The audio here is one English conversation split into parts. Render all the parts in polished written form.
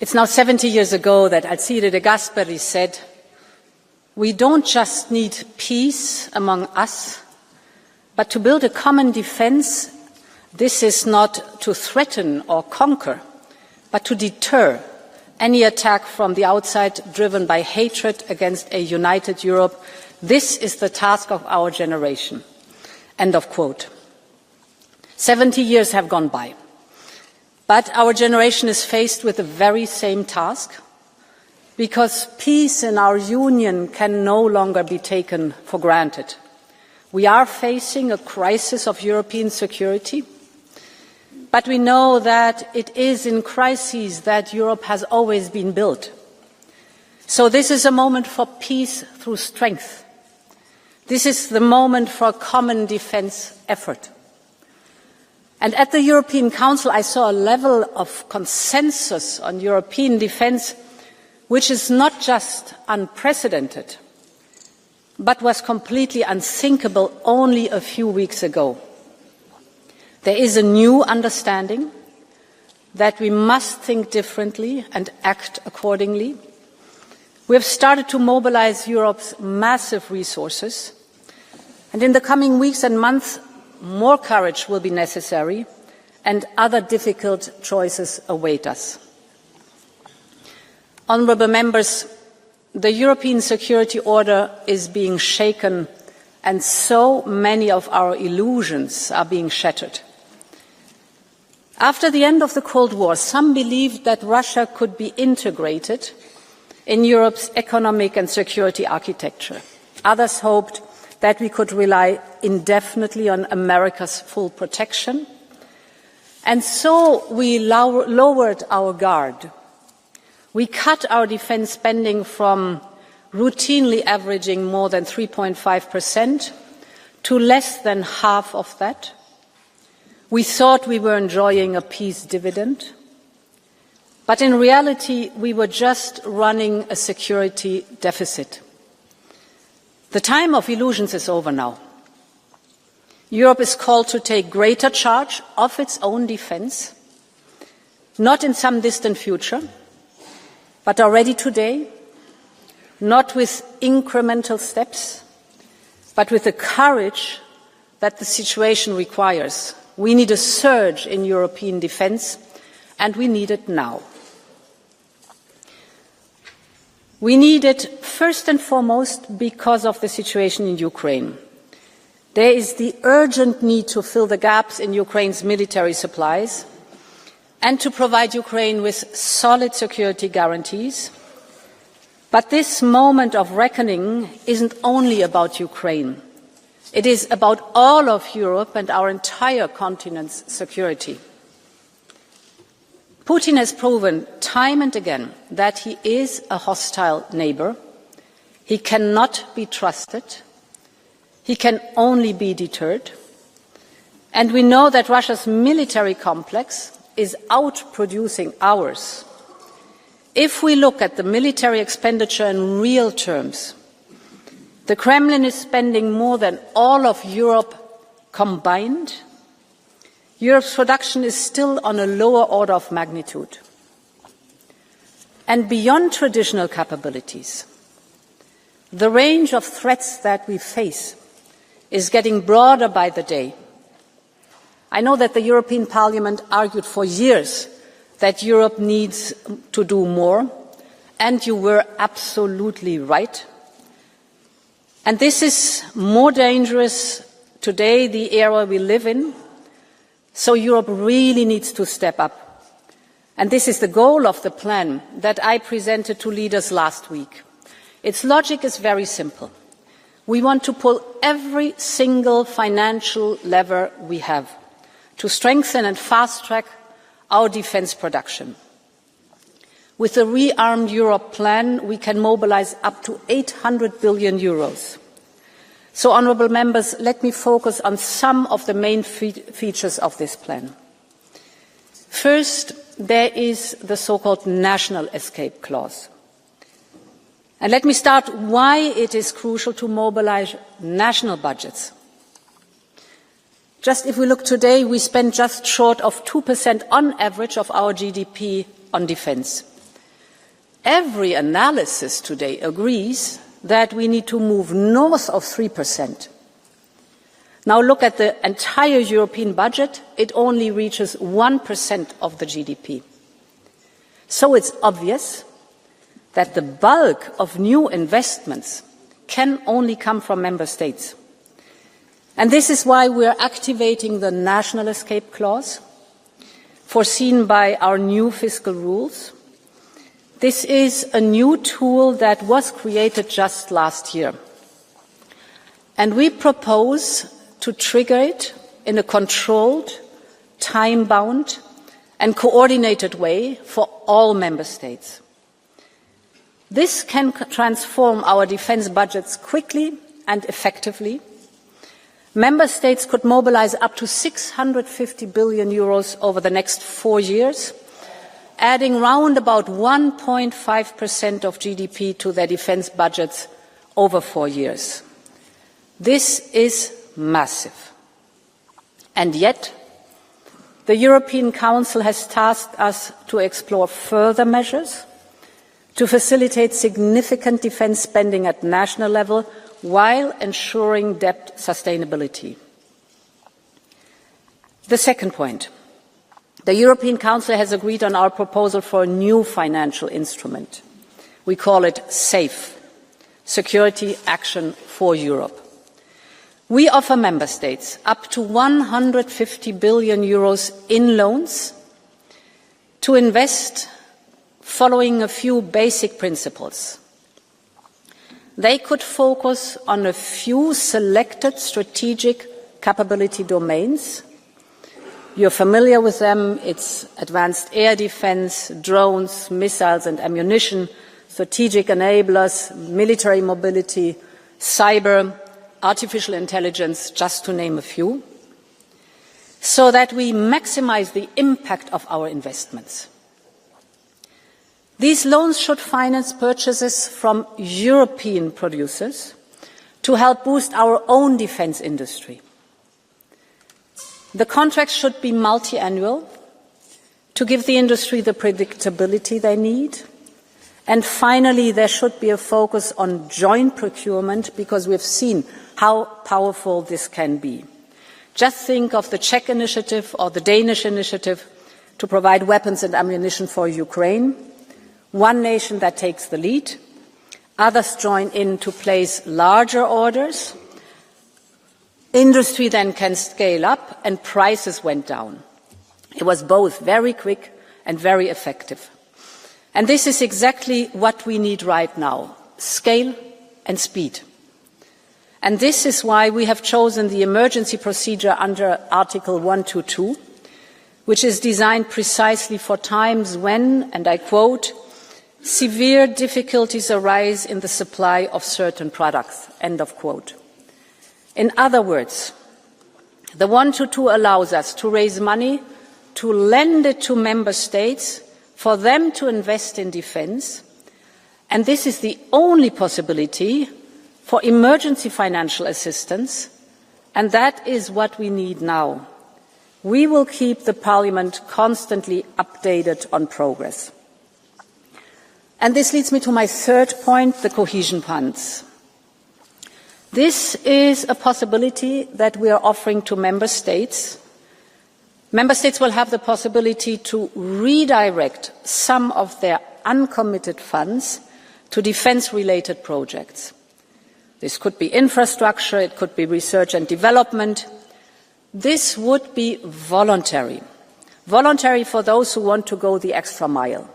It's now 70 years ago that Alcide de Gasperi said, "We don't just need peace among us, but to build a common defense, this is not to threaten or conquer, but to deter any attack from the outside driven by hatred against a united Europe. This is the task of our generation." End of quote. 70 years have gone by, but our generation is faced with the very same task, because peace in our union can no longer be taken for granted. We are facing a crisis of European security, but we know that it is in crises that Europe has always been built. So this is a moment for peace through strength. This is the moment for a common defence effort. And at the European Council, I saw a level of consensus on European defence which is not just unprecedented, but was completely unthinkable only a few weeks ago. There is a new understanding that we must think differently and act accordingly. We have started to mobilise Europe's massive resources, and in the coming weeks and months, more courage will be necessary, and other difficult choices await us. Honourable members, the European security order is being shaken, and so many of our illusions are being shattered. After the end of the Cold War, some believed that Russia could be integrated in Europe's economic and security architecture. Others hoped that we could rely indefinitely on America's full protection. And so we lowered our guard. We cut our defence spending from routinely averaging more than 3.5% to less than half of that. We thought we were enjoying a peace dividend, but in reality we were just running a security deficit. The time of illusions is over now. Europe is called to take greater charge of its own defence, not in some distant future, but already today, not with incremental steps, but with the courage that the situation requires. We need a surge in European defence, and we need it now. We need it first and foremost because of the situation in Ukraine. There is the urgent need to fill the gaps in Ukraine's military supplies and to provide Ukraine with solid security guarantees. But this moment of reckoning isn't only about Ukraine. It is about all of Europe and our entire continent's security. Putin has proven time and again that he is a hostile neighbour. He cannot be trusted. He can only be deterred. And we know that Russia's military complex is outproducing ours. If we look at the military expenditure in real terms, the Kremlin is spending more than all of Europe combined. Europe's production is still on a lower order of magnitude. And beyond traditional capabilities, the range of threats that we face is getting broader by the day. I know that the European Parliament argued for years that Europe needs to do more, and you were absolutely right. And this is more dangerous today, the era we live in, so Europe really needs to step up. And this is the goal of the plan that I presented to leaders last week. Its logic is very simple. We want to pull every single financial lever we have to strengthen and fast-track our defence production. With the Rearmed Europe plan, we can mobilise up to 800 billion euros. So, honourable members, let me focus on some of the main features of this plan. First, there is the so-called national escape clause. And let me start why it is crucial to mobilise national budgets. Just if we look today, we spend just short of 2% on average of our GDP on defence. Every analysis today agrees that we need to move north of 3%. Now look at the entire European budget, it only reaches 1% of the GDP. So it's obvious that the bulk of new investments can only come from member states. And this is why we are activating the national escape clause, foreseen by our new fiscal rules. This is a new tool that was created just last year. And we propose to trigger it in a controlled, time-bound and coordinated way for all member states. This can transform our defence budgets quickly and effectively. Member states could mobilise up to 650 billion euros over the next 4 years, adding round about 1.5% of GDP to their defence budgets over 4 years. This is massive. And yet, the European Council has tasked us to explore further measures to facilitate significant defence spending at national level while ensuring debt sustainability. The second point. The European Council has agreed on our proposal for a new financial instrument. We call it SAFE, Security Action for Europe. We offer member states up to 150 billion euros in loans to invest following a few basic principles. They could focus on a few selected strategic capability domains. You're familiar with them. It's advanced air defence, drones, missiles and ammunition, strategic enablers, military mobility, cyber, artificial intelligence, just to name a few, so that we maximise the impact of our investments. These loans should finance purchases from European producers to help boost our own defence industry. The contracts should be multi-annual to give the industry the predictability they need. And finally, there should be a focus on joint procurement because we've seen how powerful this can be. Just think of the Czech initiative or the Danish initiative to provide weapons and ammunition for Ukraine. One nation that takes the lead, others join in to place larger orders. Industry then can scale up and prices went down. It was both very quick and very effective. And this is exactly what we need right now, scale and speed. And this is why we have chosen the emergency procedure under Article 122, which is designed precisely for times when, and I quote, severe difficulties arise in the supply of certain products, end of quote. In other words, the 122 allows us to raise money, to lend it to member states, for them to invest in defence, and this is the only possibility for emergency financial assistance, and that is what we need now. We will keep the Parliament constantly updated on progress. And this leads me to my third point, the cohesion funds. This is a possibility that we are offering to member states. Member states will have the possibility to redirect some of their uncommitted funds to defence-related projects. This could be infrastructure, it could be research and development. This would be voluntary for those who want to go the extra mile.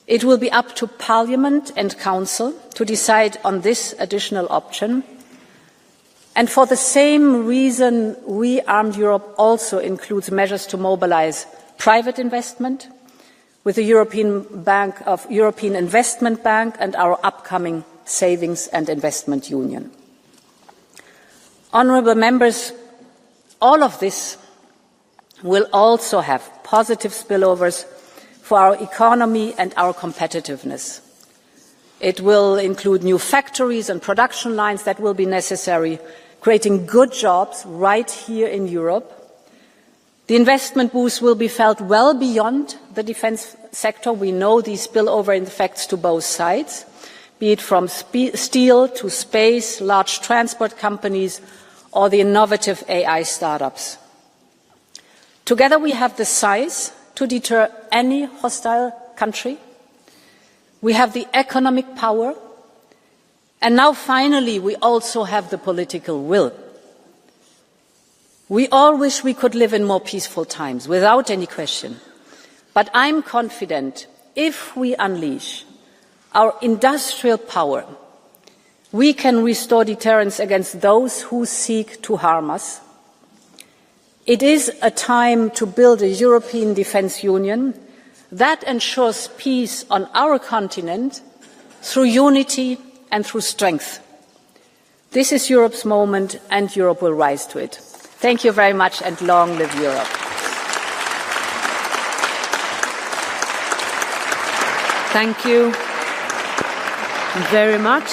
It will be up to Parliament and Council to decide on this additional option. And for the same reason, We Armed Europe also includes measures to mobilise private investment with the European Investment Bank and our upcoming Savings and Investment Union. Honourable members, all of this will also have positive spillovers for our economy and our competitiveness. It will include new factories and production lines that will be necessary, creating good jobs right here in Europe. The investment boost will be felt well beyond the defence sector. We know these spillover effects to both sides, be it from steel to space, large transport companies, or the innovative AI startups. Together we have the size to deter any hostile country. We have the economic power. And now finally we also have the political will. We all wish we could live in more peaceful times, without any question. But I'm confident if we unleash our industrial power, we can restore deterrence against those who seek to harm us. It is a time to build a European Defence Union that ensures peace on our continent through unity and through strength. This is Europe's moment, and Europe will rise to it. Thank you very much, and long live Europe. Thank you very much.